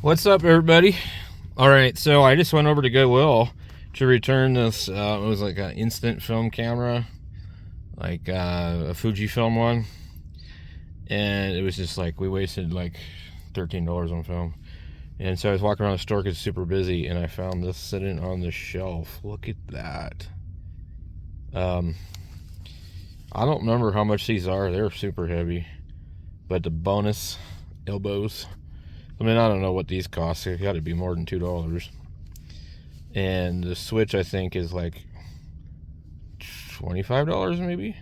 What's up, everybody? All right, so I just went over to Goodwill to return this. It was like an instant film camera, like a Fujifilm one, and it was just like we wasted like $13 on film. And so I was walking around the store because it's super busy, and I found this sitting on the shelf. Look at that. I don't remember how much these are. They're super heavy, but the bonus elbows. I mean, I don't know what these cost. They've got to be more than $2. And the switch, I think, is like $25 maybe.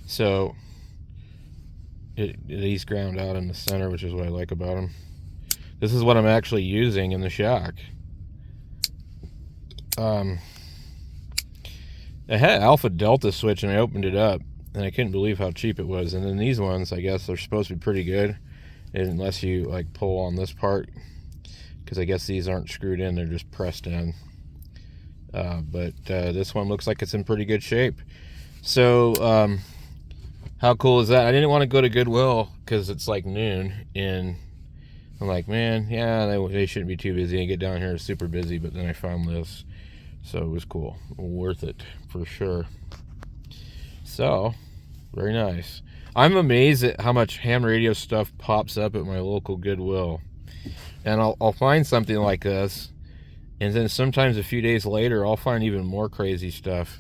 So these ground out in the center, which is what I like about them. This is what I'm actually using in the shack. I had Alpha Delta switch and I opened it up and I couldn't believe how cheap it was. And then these ones, I guess they're supposed to be pretty good, unless you like pull on this part, because I guess these aren't screwed in, they're just pressed in. But this one looks like it's in pretty good shape. So how cool is that? I didn't want to go to Goodwill because it's like noon, and I'm like, man, yeah, they shouldn't be too busy. I get down here, it's super busy, but then I found this, so it was cool, worth it for sure. So very nice. I'm amazed at how much ham radio stuff pops up at my local Goodwill, and I'll find something like this, and then sometimes a few days later I'll find even more crazy stuff.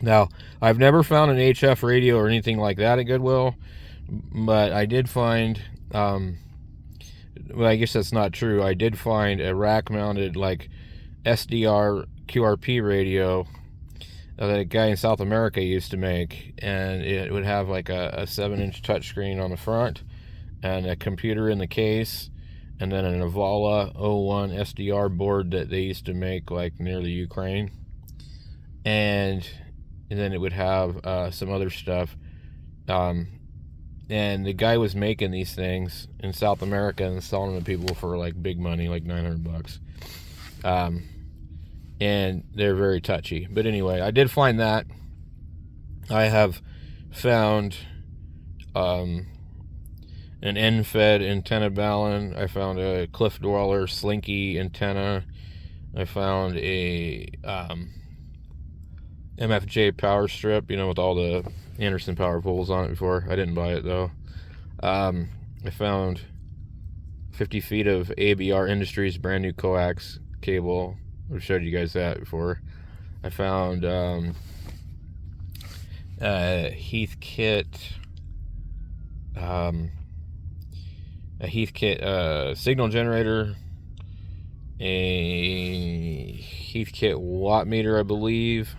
Now, I've never found an HF radio or anything like that at Goodwill, but I did find, well, I guess that's not true. I did find a rack-mounted, like, SDR QRP radio that a guy in South America used to make, and it would have, like, a 7-inch touchscreen on the front, and a computer in the case, and then an Avala 01 SDR board that they used to make, like, near the Ukraine. And then it would have some other stuff. And the guy was making these things in South America and selling them to people for like big money, like $900. And they're very touchy. But anyway, I did find that. I have found an end-fed antenna balun. I found a Cliff Dweller Slinky antenna. I found a MFJ power strip, you know, with all the Anderson power poles on it before. I didn't buy it though. I found 50 feet of ABR Industries brand new coax cable. I've showed you guys that before. I found a Heathkit signal generator, a Heathkit watt meter, I believe.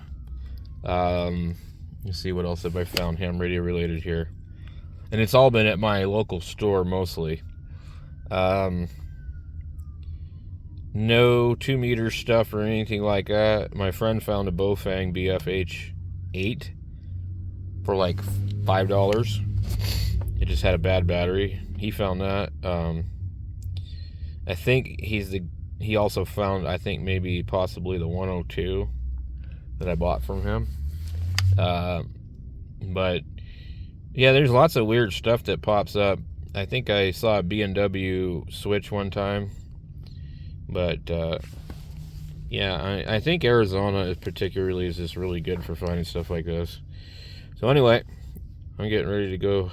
Let's see, what else have I found ham radio related here, and it's all been at my local store mostly. No 2-meter stuff or anything like that. My friend found a Bofang BFH8 for like $5. It just had a bad battery. He found that. I think he also found, I think maybe possibly the 102 that I bought from him. But yeah, there's lots of weird stuff that pops up. I think I saw a B&W switch one time, but yeah, I think Arizona particularly is just really good for finding stuff like this. So anyway, I'm getting ready to go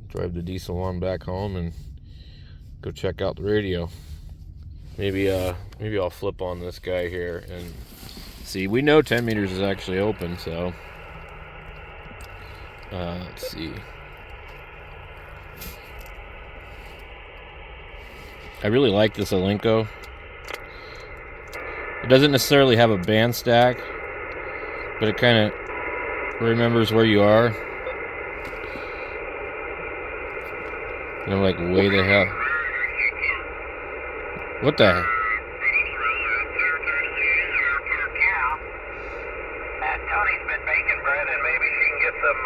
drive the diesel on back home and go check out the radio. Maybe I'll flip on this guy here and see. We know 10 meters is actually open, so let's see. I really like this Alinco. It doesn't necessarily have a band stack, but it kind of remembers where you are. And I'm like, way the hell. What the heck? Tony's been baking bread, and maybe she can get some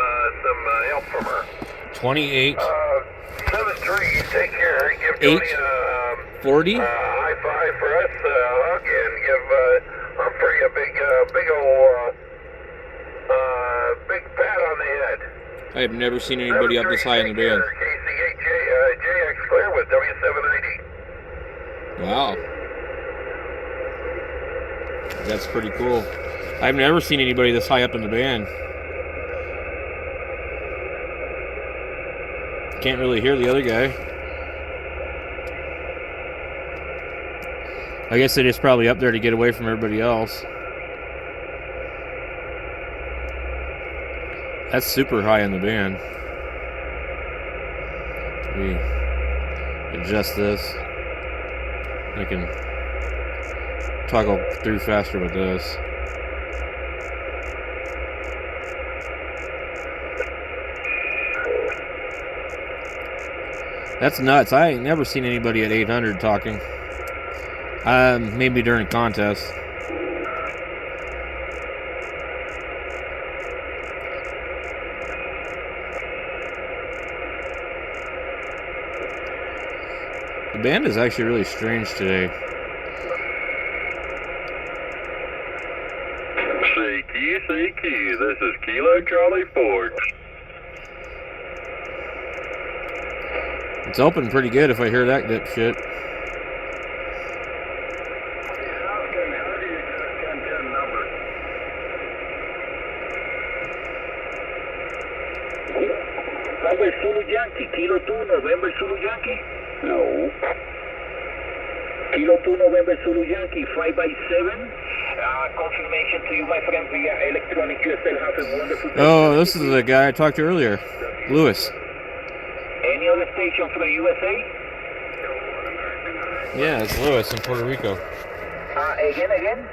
help from her. 28. 7-3, take care. Give Tony 40. High five for us, hug, and give Humphrey a big old big pat on the head. I have never seen anybody up this high in the band. JX Clear with W790. Wow. That's pretty cool. I've never seen anybody this high up in the band. Can't really hear the other guy. I guess they're just probably up there to get away from everybody else. That's super high in the band. Let me adjust this. I can toggle through faster with this. That's nuts. I ain't never seen anybody at 800 talking. Maybe during a contest. The band is actually really strange today. CQ, this is Kilo Charlie Ford. It's open pretty good if I hear that dipshit. November Zulu Yankee, Kilo 2, November Zulu Yankee? No. Kilo 2, November Zulu Yankee, 5x7. Confirmation to you, my friend, via electronic. You still have a wonderful day. Oh, this is the guy I talked to earlier. Lewis. Any other station for the USA? Yeah, it's Lewis in Puerto Rico. Again?